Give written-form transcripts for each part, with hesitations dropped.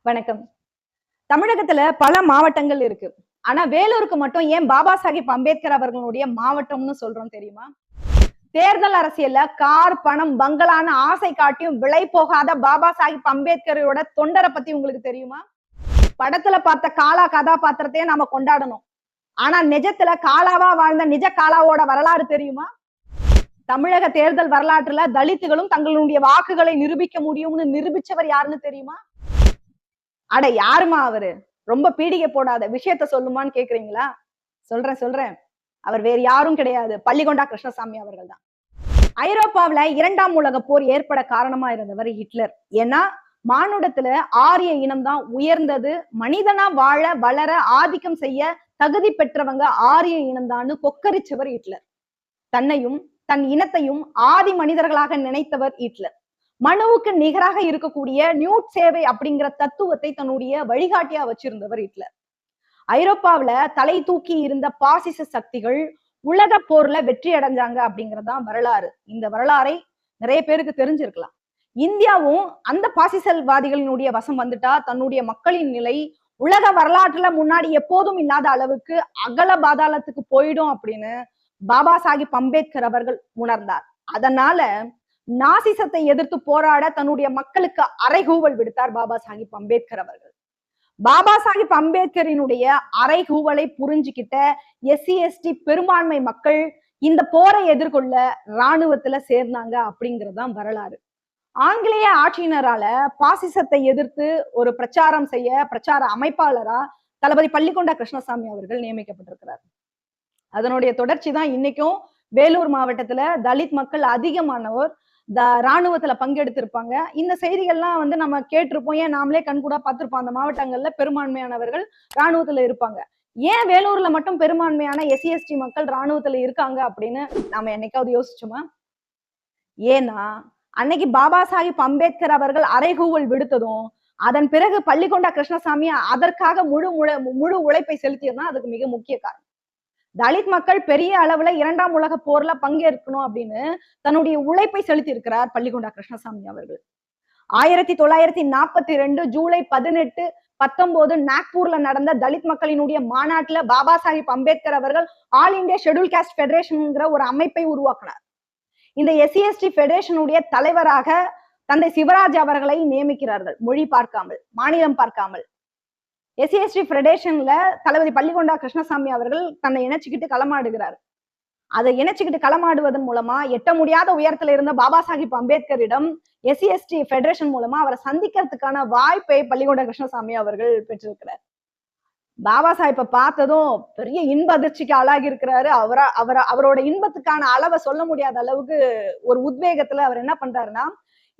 வணக்கம். தமிழகத்துல பல மாவட்டங்கள் இருக்கு. ஆனா வேலூருக்கு மட்டும் ஏன் பாபா சாஹிப் அம்பேத்கர் அவர்களுடைய மாவட்டம்னு சொல்றோம் தெரியுமா? தேர்தல் அரசியல்ல கார், பணம், பங்களான்னு ஆசை காட்டியும் விலை போகாத பாபா சாஹிப் அம்பேத்கரோட தொண்டரை பத்தி உங்களுக்கு தெரியுமா? படத்துல பார்த்த காலா கதாபாத்திரத்தையே நாம கொண்டாடணும். ஆனா நிஜத்துல காலாவா வாழ்ந்த நிஜ காலாவோட வரலாறு தெரியுமா? தமிழக தேர்தல் வரலாற்றுல தலித்துகளும் தங்களுடைய வாக்குகளை நிரூபிக்க முடியும்னு நிரூபிச்சவர் யாருன்னு தெரியுமா? அட யாருமா அவரு? ரொம்ப பீடிகை போடாத விஷயத்த சொல்லுமான்னு கேக்குறீங்களா? சொல்றேன். அவர் வேறு யாரும் கிடையாது. பள்ளிகொண்டா கிருஷ்ணசாமி அவர்கள் தான். ஐரோப்பாவுல 2ஆம் உலகப் போர் ஏற்பட காரணமா இருந்தவர் ஹிட்லர். ஏன்னா மானுடத்துல ஆரிய இனம் தான் உயர்ந்தது. மனிதனா வாழ, வளர, ஆதிக்கம் செய்ய தகுதி பெற்றவங்க ஆரிய இனம்தான்னு கொக்கரிச்சவர் ஹிட்லர். தன்னையும் தன் இனத்தையும் ஆதி மனிதர்களாக நினைத்தவர் ஹிட்லர். மனுவுக்கு நிகராக இருக்கக்கூடிய நியூட் சேவை அப்படிங்கிற தத்துவத்தை தன்னுடைய வழிகாட்டியா வச்சிருந்தவர் ஹிட்லர். ஐரோப்பாவுல தலை தூக்கி இருந்த பாசிச சக்திகள் உலக போர்ல வெற்றி அடைஞ்சாங்க அப்படிங்கறதுதான் வரலாறு. இந்த வரலாறை நிறைய பேருக்கு தெரிஞ்சிருக்கலாம். இந்தியாவும் அந்த பாசிசல்வாதிகளினுடைய வசம் வந்துட்டா தன்னுடைய மக்களின் நிலை உலக வரலாற்றுல முன்னாடி எப்போதும் இல்லாத அளவுக்கு அகல பாதாளத்துக்கு போயிடும் அப்படின்னு பாபா சாஹிப் அம்பேத்கர் அவர்கள் உணர்ந்தார். அதனால நாசிசத்தை எதிர்த்து போராட தன்னுடைய மக்களுக்கு அறைகூவல் விடுத்தார் பாபா சாஹிப் அம்பேத்கர் அவர்கள். பாபா சாஹிப் அம்பேத்கரினுடைய அறைகூவலை புரிஞ்சுக்கிட்ட SC ST பெரும்பான்மை மக்கள் இந்த போரை எதிர்கொள்ள இராணுவத்துல சேர்ந்தாங்க அப்படிங்கறதுதான் வரலாறு. ஆங்கிலேய ஆட்சியினரால பாசிசத்தை எதிர்த்து ஒரு பிரச்சாரம் செய்ய பிரச்சார அமைப்பாளரா தளபதி பள்ளிகொண்டா கிருஷ்ணசாமி அவர்கள் நியமிக்கப்பட்டிருக்கிறார். அதனுடைய தொடர்ச்சி தான் இன்னைக்கும் வேலூர் மாவட்டத்துல தலித் மக்கள் அதிகமானோர் ராணுவத்துல பங்கெடுத்திருப்பாங்க. இந்த செய்திகள்லாம் நம்ம கேட்டிருப்போம். ஏன் நாமளே கண்கூடா பார்த்திருப்போம். அந்த மாவட்டங்கள்ல பெரும்பான்மையானவர்கள் ராணுவத்துல இருப்பாங்க. ஏன் வேலூர்ல மட்டும் பெரும்பான்மையான SC ST மக்கள் ராணுவத்துல இருக்காங்க அப்படின்னு நாம என்னைக்காவது யோசிச்சோமா? ஏன்னா அன்னைக்கு பாபா சாஹிப் அம்பேத்கர் அவர்கள் அறைகூவல் விடுத்ததும் அதன் பிறகு பள்ளிகொண்டா கிருஷ்ணசாமி அதற்காக முழு உழைப்பை செலுத்தியதுதான் அதுக்கு மிக முக்கிய காரணம். தலித் மக்கள் பெரிய அளவுல 2ஆம் உலக போர்ல பங்கேற்கணும் அப்படின்னு தன்னுடைய உழைப்பை செலுத்தி இருக்கிறார் பள்ளிகொண்டா கிருஷ்ணசாமி அவர்கள். 1942 ஜூலை 18, 19 நாக்பூர்ல நடந்த தலித் மக்களினுடைய மாநாட்டுல பாபா சாஹிப் அம்பேத்கர் அவர்கள் ஆல் இந்தியா ஷெட்யூல் காஸ்ட் பெடரேஷன்ங்கிற ஒரு அமைப்பை உருவாக்கினார். இந்த SC ST பெடரேஷனுடைய தலைவராக தந்தை சிவராஜ் அவர்களை நியமிக்கிறார்கள். மொழி பார்க்காமல், மாநிலம் பார்க்காமல். SC ST பெடரேஷன்ல தளபதி பள்ளிகொண்டா கிருஷ்ணசாமி அவர்கள் தன்னை இணைச்சுக்கிட்டு களமாடுகிறார். அதை இணைச்சுக்கிட்டு களமாடுவதன் மூலமா எட்ட முடியாத உயரத்துல இருந்த பாபா சாஹிப் அம்பேத்கரிடம் SC ST பெடரேஷன் மூலமா அவரை சந்திக்கிறதுக்கான வாய்ப்பை பள்ளிகொண்டா கிருஷ்ணசாமி அவர்கள் பெற்றிருக்கிறார். பாபா சாஹிப்பை பார்த்ததும் பெரிய இன்ப அதிர்ச்சிக்கு ஆளாகி இருக்கிறாரு. அவரோட இன்பத்துக்கான அளவை சொல்ல முடியாத அளவுக்கு ஒரு உத்வேகத்துல அவர் என்ன பண்றாருன்னா,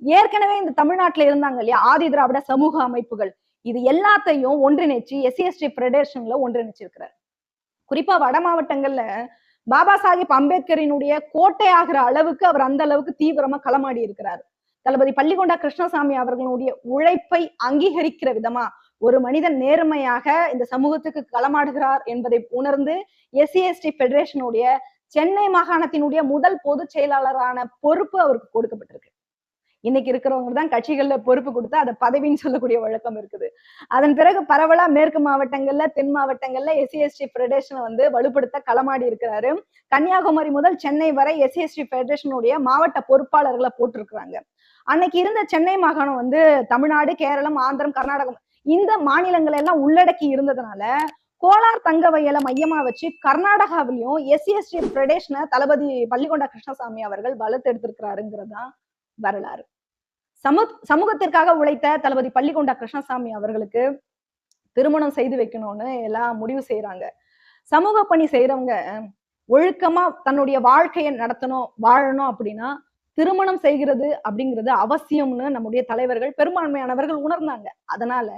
ஏற்கனவே இந்த தமிழ்நாட்டுல இருந்தாங்க இல்லையா ஆதி திராவிட சமூக அமைப்புகள், இது எல்லாத்தையும் ஒன்றிணைச்சு SC ST பெடரேஷன்ல ஒன்றிணைச்சிருக்கிறார். குறிப்பா வட மாவட்டங்கள்ல பாபா சாஹிப் அம்பேத்கரினுடைய கோட்டை ஆகிற அளவுக்கு அவர் அந்த அளவுக்கு தீவிரமா களமாடி இருக்கிறார். தளபதி பள்ளிகொண்டா கிருஷ்ணசாமி அவர்களுடைய உழைப்பை அங்கீகரிக்கிற விதமா ஒரு மனிதன் நேர்மையாக இந்த சமூகத்துக்கு களமாடுகிறார் என்பதை உணர்ந்து SC ST பெடரேஷனுடைய சென்னை மாகாணத்தினுடைய முதல் பொதுச் செயலாளரான பொறுப்பு அவருக்கு கொடுக்கப்பட்டிருக்கு. இன்னைக்கு இருக்கிறவங்க தான் கட்சிகள்ல பொறுப்பு கொடுத்தா அதை பதவின்னு சொல்லக்கூடிய வழக்கம் இருக்குது. அதன் பிறகு பரவலா மேற்கு மாவட்டங்கள்ல, தென் மாவட்டங்கள்ல SC ST பெடரேஷனை வலுப்படுத்த களமாடி இருக்கிறாரு. கன்னியாகுமரி முதல் சென்னை வரை SC ST பெடரேஷனுடைய மாவட்ட பொறுப்பாளர்களை போட்டிருக்கிறாங்க. அன்னைக்கு இருந்த சென்னை மாகாணம் தமிழ்நாடு, கேரளம், ஆந்திரம், கர்நாடகம் இந்த மாநிலங்கள் எல்லாம் உள்ளடக்கி இருந்ததுனால கோலார் தங்க வயலை மையமா வச்சு கர்நாடகாவிலையும் SC ST பெடரேஷனை தளபதி பள்ளிகொண்டா கிருஷ்ணசாமி அவர்கள் வளர்த்தெடுத்திருக்கிறாருங்கிறதுதான் வரலாறு. சமூகத்திற்காக உழைத்த தளபதி பள்ளிகொண்டா கிருஷ்ணசாமி அவர்களுக்கு திருமணம் செய்து வைக்கணும்னு எல்லாம் முடிவு செய்யறாங்க. சமூக பணி செய்யறவங்க ஒழுக்கமா தன்னுடைய வாழ்க்கையை வாழணும் அப்படின்னா திருமணம் செய்கிறது அப்படிங்கிறது அவசியம்னு நம்முடைய தலைவர்கள் பெரும்பான்மையானவர்கள் உணர்ந்தாங்க. அதனால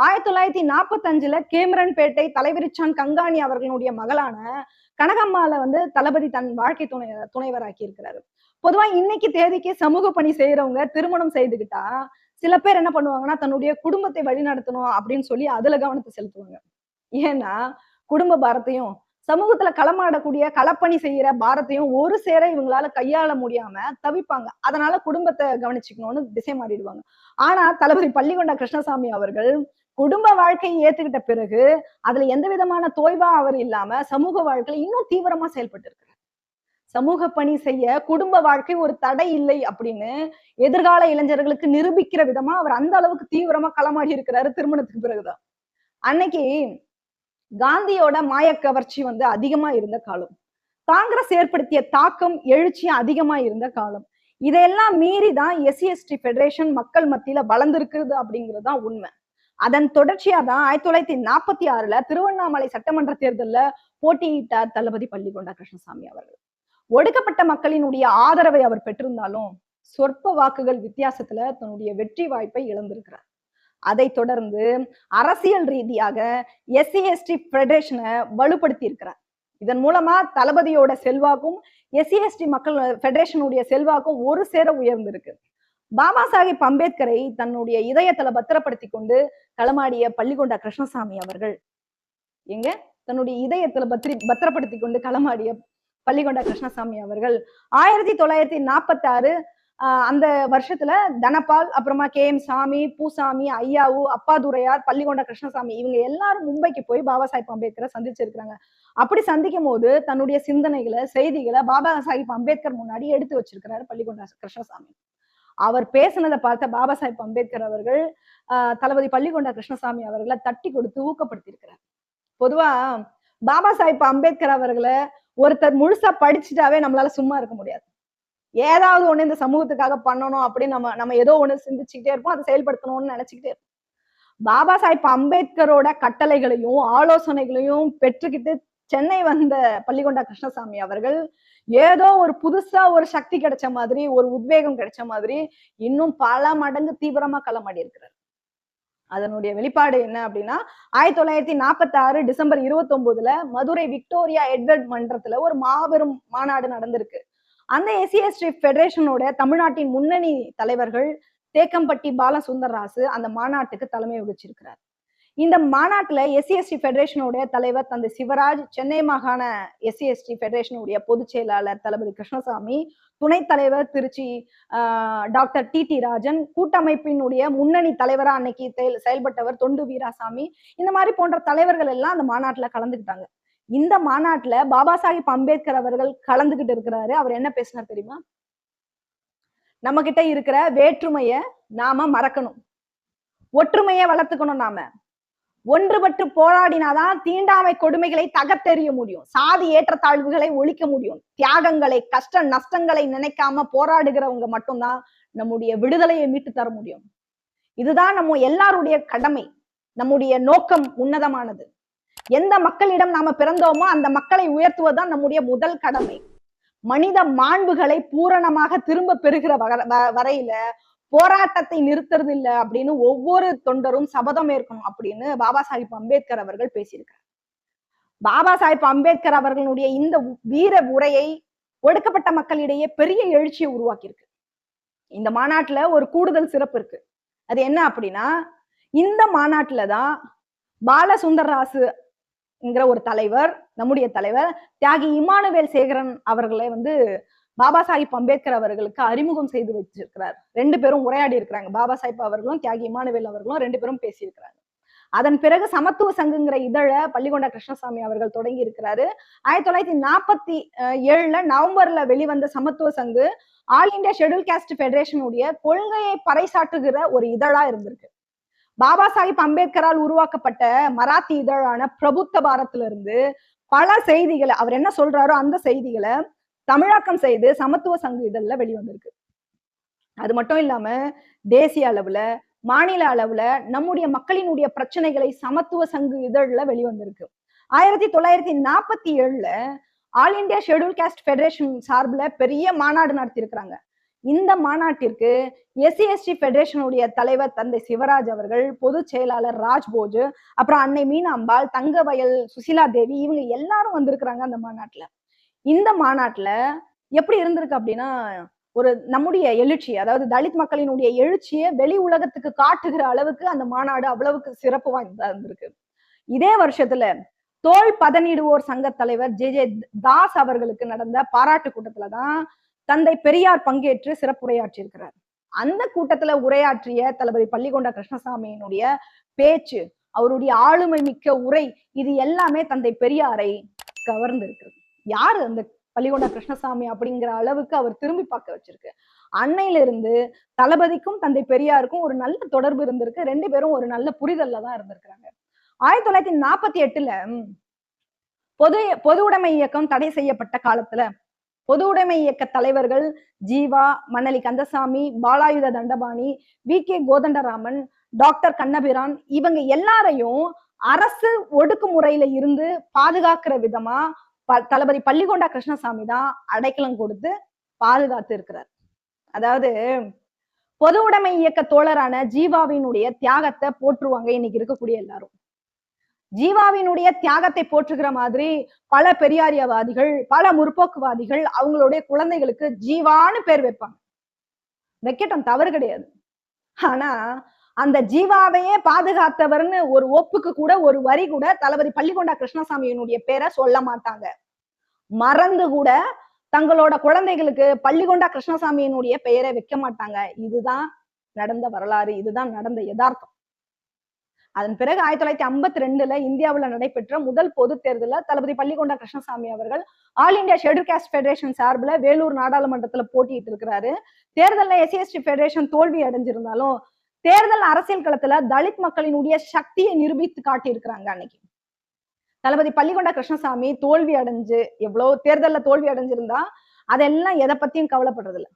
1945 கேமரன்பேட்டை தலைவிரிச்சான் கங்காணி அவர்களுடைய மகளான கனகம்மாளை தளபதி தன் வாழ்க்கை துணைவராக்கி இருக்கிறாரு. பொதுவா இன்னைக்கு தேதிக்கு சமூக பணி செய்யறவங்க திருமணம் செய்துகிட்டா சில பேர் என்ன பண்ணுவாங்கன்னா தன்னுடைய குடும்பத்தை வழிநடத்தணும் அப்படின்னு சொல்லி அதுல கவனத்தை செலுத்துவாங்க. ஏன்னா குடும்ப பாரத்தையும் சமூகத்துல களமாடக்கூடிய களப்பணி செய்யற பாரத்தையும் ஒரு சேர இவங்களால கையாள முடியாம தவிப்பாங்க. அதனால குடும்பத்தை கவனிச்சுக்கணும்னு திசை மாறிடுவாங்க. ஆனா தளபதி பள்ளிகொண்டா கிருஷ்ணசாமி அவர்கள் குடும்ப வாழ்க்கையை ஏத்துக்கிட்ட பிறகு அதுல எந்த விதமான தோய்வா அவர் இல்லாம சமூக வாழ்க்கையில இன்னும் தீவிரமா செயல்பட்டு இருக்கிறார். சமூக பணி செய்ய குடும்ப வாழ்க்கை ஒரு தடை இல்லை அப்படின்னு எதிர்கால இளைஞர்களுக்கு நிரூபிக்கிற விதமா அவர் அந்த அளவுக்கு தீவிரமா களமாடி இருக்கிறாரு திருமணத்துக்கு பிறகுதான். அன்னைக்கு காந்தியோட மாயக்கவர்ச்சி வந்து அதிகமா இருந்த காலம். காங்கிரஸ் ஏற்படுத்திய தாக்கம் எழுச்சி அதிகமா இருந்த காலம். இதையெல்லாம் மீறிதான் எஸ்சி/எஸ்டி பெடரேஷன் மக்கள் மத்தியில வளர்ந்திருக்குது அப்படிங்கிறது தான் உண்மை. அதன் தொடர்ச்சியா தான் 1946ல திருவண்ணாமலை சட்டமன்ற தேர்தல்ல போட்டியிட்டார் தளபதி பள்ளிகொண்டா கிருஷ்ணசாமி அவர்கள். ஒடுக்கப்பட்ட மக்களினுடைய ஆதரவை அவர் பெற்றிருந்தாலும் சொற்ப வாக்குகள் வித்தியாசத்துல தன்னுடைய வெற்றி வாய்ப்பை இழந்திருக்கிறார். அதை தொடர்ந்து அரசியல் ரீதியாக எஸ்சி/எஸ்டி பெடரேஷனை வலுப்படுத்தி இருக்கிறார். இதன் மூலமா தளபதியோட செல்வாக்கும் எஸ்சி/எஸ்டி மக்கள் பெடரேஷனுடைய செல்வாக்கும் ஒரு சேர உயர்ந்திருக்கு. பாபா சாஹிப் அம்பேத்கரை தன்னுடைய இதயத்துல பத்திரப்படுத்தி கொண்டு களமாடிய பள்ளிகொண்டா கிருஷ்ணசாமி அவர்கள் எங்க தன்னுடைய இதயத்துல பத்திரப்படுத்தி கொண்டு களமாடிய பள்ளிகொண்டா கிருஷ்ணசாமி அவர்கள் 1946 அந்த வருஷத்துல தனபால், அப்புறமா KM சாமி, பூசாமி, ஐயாவு, அப்பாதுரையார், பள்ளிகொண்டா கிருஷ்ணசாமி இவங்க எல்லாரும் மும்பைக்கு போய் பாபா சாஹிப் அம்பேத்கரை சந்திச்சிருக்கிறாங்க. அப்படி சந்திக்கும் போது தன்னுடைய சிந்தனைகளை, செய்திகளை பாபா சாஹிப் அம்பேத்கர் முன்னாடி எடுத்து வச்சிருக்கிறாரு பள்ளிகொண்டா கிருஷ்ணசாமி. அவர் பேசினதை பார்த்த பாபா சாஹிப் அம்பேத்கர் அவர்கள் தளபதி பள்ளிகொண்டா கிருஷ்ணசாமி அவர்களை தட்டி கொடுத்து ஊக்கப்படுத்தி இருக்கிறார். பொதுவா பாபா சாஹிப் அம்பேத்கர் அவர்களை ஒருத்தர் முழுசா படிச்சுட்டாவே நம்மளால சும்மா இருக்க முடியாது. ஏதாவது ஒண்ணு இந்த சமூகத்துக்காக பண்ணணும் அப்படின்னு நம்ம ஏதோ ஒண்ணு சிந்திச்சுக்கிட்டே இருப்போம், அதை செயல்படுத்தணும்னு நினைச்சுக்கிட்டே இருப்போம். பாபா சாஹிப் அம்பேத்கரோட கட்டளைகளையும் ஆலோசனைகளையும் பெற்றுக்கிட்டு சென்னை வந்த பள்ளிகொண்டா கிருஷ்ணசாமி அவர்கள் ஏதோ ஒரு புதுசா ஒரு சக்தி கிடைச்ச மாதிரி, ஒரு உத்வேகம் கிடைச்ச மாதிரி இன்னும் பல மடங்கு தீவிரமா களமாடி இருக்கிறார். அதனுடைய வெளிப்பாடு என்ன அப்படின்னா 1946 டிசம்பர் 29ல மதுரை விக்டோரியா எட்வர்ட் மன்றத்துல ஒரு மாபெரும் மாநாடு நடந்திருக்கு. அந்த எஸ்சி/எஸ்டி பெடரேஷனோட தமிழ்நாட்டின் முன்னணி தலைவர்கள் தேக்கம்பட்டி பாலசுந்தரராசு அந்த மாநாட்டுக்கு தலைமை வகிச்சிருக்கிறார். இந்த மாநாட்டுல எஸ்சி/எஸ்டி பெடரேஷனோட தலைவர் தந்தை சிவராஜ், சென்னை மாகாண எஸ்சி/எஸ்டி பெடரேஷனுடைய பொதுச் செயலாளர் தளபதி கிருஷ்ணசாமி, துணைத் தலைவர் திருச்சி டாக்டர் டி ராஜன், கூட்டமைப்பினுடைய முன்னணி தலைவரா அன்னைக்கு செயல்பட்டவர் தொண்டு வீராசாமி, இந்த மாதிரி போன்ற தலைவர்கள் எல்லாம் அந்த மாநாட்டுல கலந்துக்கிட்டாங்க. இந்த மாநாட்டுல பாபா சாஹிப் அம்பேத்கர் அவர்கள் கலந்துகிட்டு இருக்கிறாரு. அவர் என்ன பேசினார் தெரியுமா? நம்ம கிட்ட இருக்கிற வேற்றுமைய நாம மறக்கணும், ஒற்றுமையை வளர்த்துக்கணும். நாம ஒன்றுபட்டு போராடினாதான் தீண்டாமை கொடுமைகளை தகர்த்தெறிய முடியும், சாதி ஏற்றத்தாழ்வுகளை ஒழிக்க முடியும், தியாகங்களை, கஷ்ட நஷ்டங்களை நினைக்காம போராடுகிறவங்க மட்டும்தான் நம்முடைய விடுதலையை மீட்டு தர முடியும். இதுதான் நம்ம எல்லாருடைய கடமை. நம்முடைய நோக்கம் உன்னதமானது. எந்த மக்களிடம் நாம பிறந்தோமோ அந்த மக்களை உயர்த்துவதுதான் நம்முடைய முதல் கடமை. மனித மாண்புகளை பூரணமாக திரும்ப பெறுகிற வரையில போராட்டத்தை நிறுத்துறது இல்ல அப்படின்னு ஒவ்வொரு தொண்டரும் சபதம் ஏற்கணும் அப்படின்னு பாபா சாஹிப் அம்பேத்கர் அவர்கள் பேசியிருக்கார். பாபா சாஹிப் அம்பேத்கர் அவர்களுடைய இந்த வீர உரையை ஒடுக்கப்பட்ட மக்களிடையே பெரிய எழுச்சியை உருவாக்கியிருக்கு. இந்த மாநாட்டுல ஒரு கூடுதல் சிறப்பு இருக்கு. அது என்ன அப்படின்னா, இந்த மாநாட்டுலதான் பாலசுந்தரராசு ஒரு தலைவர், நம்முடைய தலைவர் தியாகி இமானுவேல் சேகரன் அவர்களை பாபா சாஹிப் அம்பேத்கர் அவர்களுக்கு அறிமுகம் செய்து வச்சிருக்கிறார். 2 பேரும் உரையாடி இருக்கிறாங்க. பாபா சாஹிப் அவர்களும் தியாகி இமானுவேல் அவர்களும் 2 பேரும் பேசியிருக்கிறாங்க. அதன் பிறகு சமத்துவ சங்குங்கிற இதழ பள்ளிகொண்டா கிருஷ்ணசாமி அவர்கள் தொடங்கி இருக்கிறாரு. 1947 நவம்பர்ல வெளிவந்த சமத்துவ சங்கு ஆல் இந்தியா ஷெட்யூல் காஸ்ட் பெடரேஷனுடைய கொள்கையை பறைசாற்றுகிற ஒரு இதழா இருந்திருக்கு. பாபா சாஹிப் அம்பேத்கரால் உருவாக்கப்பட்ட மராத்தி இதழான பிரபுத்த பாரத்திலிருந்து பல செய்திகளை, அவர் என்ன சொல்றாரோ அந்த செய்திகளை தமிழாக்கம் செய்து சமத்துவ சங்கு இதழ்ல வெளிவந்திருக்கு. அது மட்டும் இல்லாம தேசிய அளவுல, மாநில அளவுல நம்முடைய மக்களினுடைய பிரச்சனைகளை சமத்துவ சங்கு இதழ்ல வெளிவந்திருக்கு. 1947ல all India schedule caste federation சார்பில் பெரிய மாநாடு நடத்தியிருக்கிறாங்க. இந்த மாநாட்டிற்கு எஸ்சி/எஸ்டி பெடரேஷனுடைய தலைவர் தந்தை சிவராஜ் அவர்கள், பொதுச் செயலாளர் ராஜ்போஜ், அப்புறம் அன்னை மீனாம்பாள், தங்கவயல் சுசிலா தேவி, இவங்க எல்லாரும் வந்திருக்கிறாங்க அந்த மாநாட்டுல. இந்த மாநாட்டுல எப்படி இருந்திருக்கு அப்படின்னா, ஒரு நம்முடைய எழுச்சி, அதாவது தலித் மக்களினுடைய எழுச்சியை வெளி உலகத்துக்கு காட்டுகிற அளவுக்கு அந்த மாநாடு அவ்வளவுக்கு சிறப்பு வாய்ந்ததா இருந்திருக்கு. இதே வருஷத்துல தோல் பதனிடுவோர் சங்க தலைவர் ஜே தாஸ் அவர்களுக்கு நடந்த பாராட்டு கூட்டத்துலதான் தந்தை பெரியார் பங்கேற்று சிறப்புரையாற்றியிருக்கிறார். அந்த கூட்டத்துல உரையாற்றிய தளபதி பள்ளிகொண்டா கிருஷ்ணசாமியினுடைய பேச்சு, அவருடைய ஆளுமை மிக்க உரை, இது எல்லாமே தந்தை பெரியாரை கவர்ந்து இருக்கிறது. யாரு அந்த பள்ளிகொண்டா கிருஷ்ணசாமி அப்படிங்கிற அளவுக்கு அவர் திரும்பி பார்க்க வச்சிருக்கு. அன்னையில இருந்து தளபதிக்கும் தந்தை பெரியாருக்கும் ஒரு நல்ல தொடர்பு இருந்திருக்கு. ரெண்டு பேரும் ஒரு நல்ல புரிதல்ல தான் இருந்திருக்கிறாங்க. 1948 பொது உடைமை இயக்கம் தடை செய்யப்பட்ட காலத்துல பொது உடைமை இயக்க தலைவர்கள் ஜீவா, மணலி கந்தசாமி, பாலாயுத தண்டபாணி, வி.கே. கோதண்டராமன், டாக்டர் கண்ணபிரான், இவங்க எல்லாரையும் அரசு ஒடுக்குமுறையில இருந்து பாதுகாக்கிற விதமா தளபதி பள்ளிகொண்டா கிருஷ்ணசாமி தான் அடைக்கலம் கொடுத்து பாதுகாத்து இருக்கிறார். அதாவது பொது உடைமை இயக்க தோழரான ஜீவாவினுடைய தியாகத்தை போற்றுவாங்க இன்னைக்கு இருக்கக்கூடிய எல்லாரும். ஜீவாவினுடைய தியாகத்தை போற்றுகிற மாதிரி பல பெரியாரியவாதிகள், பல முற்போக்குவாதிகள் அவங்களுடைய குழந்தைகளுக்கு ஜீவான்னு பேர் வைப்பாங்க. வைக்கட்டும், தவறு கிடையாது. ஆனா அந்த ஜீவாவையே பாதுகாத்தவர்னு ஒரு ஒப்புக்கு கூட ஒரு வரி கூட தளபதி பள்ளிகொண்டா கிருஷ்ணசாமியினுடைய பேரை சொல்ல மாட்டாங்க. மறந்து கூட தங்களோட குழந்தைகளுக்கு பள்ளிகொண்டா கிருஷ்ணசாமியினுடைய பெயரை வைக்க மாட்டாங்க. இதுதான் நடந்த வரலாறு, இதுதான் நடந்த யதார்த்தம். அதன் பிறகு 1952 இந்தியாவுல நடைபெற்ற முதல் பொது தேர்தலில் தளபதி பள்ளிகொண்டா கிருஷ்ணசாமி அவர்கள் all India schedule caste federation சார்பில் வேலூர் நாடாளுமன்றத்துல போட்டிட்டு இருக்கிறாரு. தேர்தலில் எஸ்சி/எஸ்டி ஃபெடரேஷன் தோல்வி அடைஞ்சிருந்தாலும் தேர்தல் அரசியல் களத்துல தலித் மக்களினுடைய சக்தியை நிரூபித்து காட்டி இருக்கிறாங்க. அன்னைக்கு தளபதி பள்ளிகொண்டா கிருஷ்ணசாமி தோல்வி அடைஞ்சு எவ்வளவு தேர்தல்ல தோல்வி அடைஞ்சிருந்தா அதெல்லாம் எதை பத்தியும் கவலைப்படுறது இல்லை.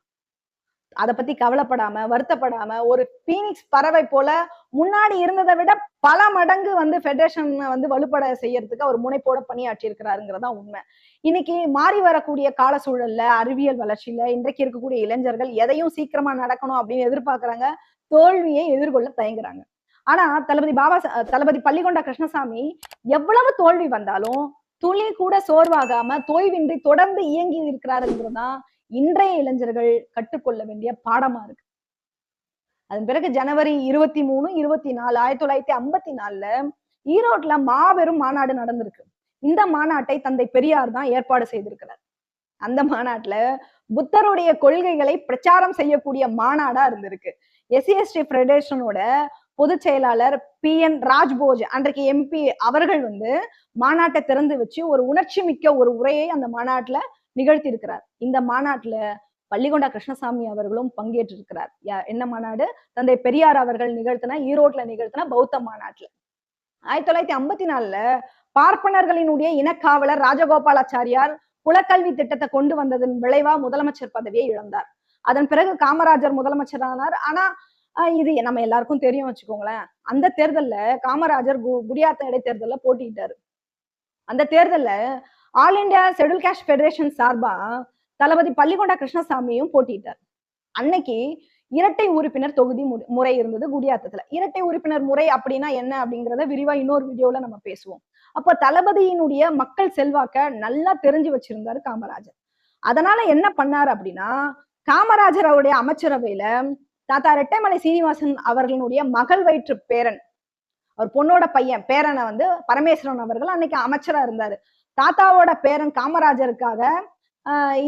அதை பத்தி கவலைப்படாம வருத்தப்படாம ஒரு பீனிக்ஸ் பறவை போல முன்னாடி இருந்ததை விட பல மடங்கு ஃபெடரேஷன் வலுப்பட செய்யறதுக்கு அவர் முனைப்போட பணியாற்றி இருக்கிறாருங்கிறதா உண்மை. இன்னைக்கு மாறி வரக்கூடிய கால சூழல்ல, அறிவியல் வளர்ச்சியில இன்றைக்கு இருக்கக்கூடிய இளைஞர்கள் எதையும் சீக்கிரமா நடக்கணும் அப்படின்னு எதிர்பார்க்கறாங்க, தோல்வியை எதிர்கொள்ள தயங்குறாங்க. ஆனா தளபதி பள்ளிகொண்டா கிருஷ்ணசாமி எவ்வளவு தோல்வி வந்தாலும் துளி கூட சோர்வாகாம தொய்வின்றி தொடர்ந்து இயங்கி இருக்கிறாருங்கிறதுதான் இன்றைய இளைஞர்கள் கற்றுக்கொள்ள வேண்டிய பாடமா இருக்கு. அதன் பிறகு ஜனவரி 23, 24, 1954 ஈரோட்ல மாபெரும் மாநாடு நடந்திருக்கு. இந்த மாநாட்டை தந்தை பெரியார் தான் ஏற்பாடு செய்திருக்கிறார். அந்த மாநாட்டுல புத்தருடைய கொள்கைகளை பிரச்சாரம் செய்யக்கூடிய மாநாடா இருந்திருக்கு. எஸ்சி/எஸ்டி ஃபெடரேஷனோட பொதுச் செயலாளர் PN ராஜ்போஜ் அன்றைக்கு MP அவர்கள் மாநாட்டை திறந்து வச்சு ஒரு உணர்ச்சி மிக்க ஒரு உரையை அந்த மாநாட்டுல நிகழ்த்தி இருக்கிறார். இந்த மாநாட்டுல பள்ளிகொண்டா கிருஷ்ணசாமி அவர்களும் பங்கேற்றிருக்கிறார். என்ன மாநாடு? தந்தை பெரியார் அவர்கள் ஈரோட்ல நிகழ்த்தின பௌத்த மாநாட்டுல 1954 பார்ப்பனர்களினுடைய இனக்காவலர் ராஜகோபாலாச்சாரியார் குலக்கல்வி திட்டத்தை கொண்டு வந்ததன் விளைவா முதலமைச்சர் பதவியை இழந்தார். அதன் பிறகு காமராஜர் முதலமைச்சரானார். ஆனா இது நம்ம எல்லாருக்கும் தெரியும் வச்சுக்கோங்களேன். அந்த தேர்தல்ல காமராஜர் குடியாத்த இடைத்தேர்தல்ல போட்டிட்டாரு. அந்த தேர்தல்ல all India schedule caste federation சார்பா தளபதி பள்ளிகொண்டா கிருஷ்ணசாமியும் போட்டிட்டார். அன்னைக்கு இரட்டை உறுப்பினர் தொகுதி முறை இருந்தது குடியாத்தத்துல. இரட்டை உறுப்பினர் முறை அப்படின்னா என்ன அப்படிங்கிறத விரிவா இன்னொரு வீடியோல நம்ம பேசுவோம். அப்ப தளபதியினுடைய மக்கள் செல்வாக்க நல்லா தெரிஞ்சு வச்சிருந்தாரு காமராஜர். அதனால என்ன பண்ணாரு அப்படின்னா, காமராஜர் அவருடைய அமைச்சரவையில தாத்தா ரெட்டைமலை சீனிவாசன் அவர்களுடைய மகள் வயிற்று பேரன், அவர் பொண்ணோட பையன் பேரனை பரமேஸ்வரன் அவர்கள் அன்னைக்கு அமைச்சரா இருந்தாரு. தாத்தாவோட பேரன் காமராஜருக்காக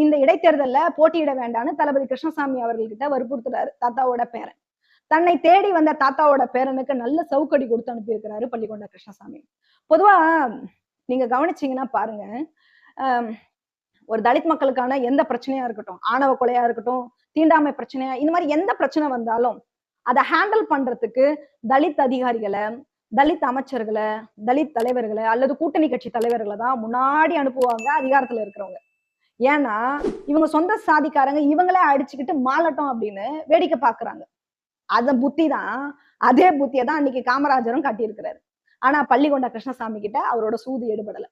இந்த இடைத்தேர்தல்ல போட்டியிட வேண்டாம்னு தளபதி கிருஷ்ணசாமி அவர்கள்கிட்ட வற்புறுத்துறாரு. தாத்தாவோட பேரன் தன்னை தேடி வந்த தாத்தாவோட பேரனுக்கு நல்ல சவுக்கடி கொடுத்து அனுப்பியிருக்கிறாரு பள்ளிகொண்டா கிருஷ்ணசாமி. பொதுவா நீங்க கவனிச்சீங்கன்னா பாருங்க, ஒரு தலித் மக்களுக்கான எந்த பிரச்சனையா இருக்கட்டும், ஆணவ கொலையா இருக்கட்டும், தீண்டாமை பிரச்சனையா, இந்த மாதிரி எந்த பிரச்சனை வந்தாலும் அதை ஹேண்டில் பண்றதுக்கு தலித் அதிகாரிகளை, தலித் அமைச்சர்களை, தலித் தலைவர்களை அல்லது கூட்டணி கட்சி தலைவர்களை தான் முன்னாடி அனுப்புவாங்க அதிகாரத்துல இருக்கிறவங்க. ஏன்னா இவங்க சொந்த சாதிக்காரங்க இவங்களே அடிச்சுக்கிட்டு மாலட்டும் அப்படின்னு வேடிக்கை பாக்குறாங்க. அந்த புத்தி தான், அதே புத்தியை தான் அன்னைக்கு காமராஜரும் காட்டியிருக்கிறாரு. ஆனா பள்ளிகொண்டா கிருஷ்ணசாமி கிட்ட அவரோட சூது எடுபடல.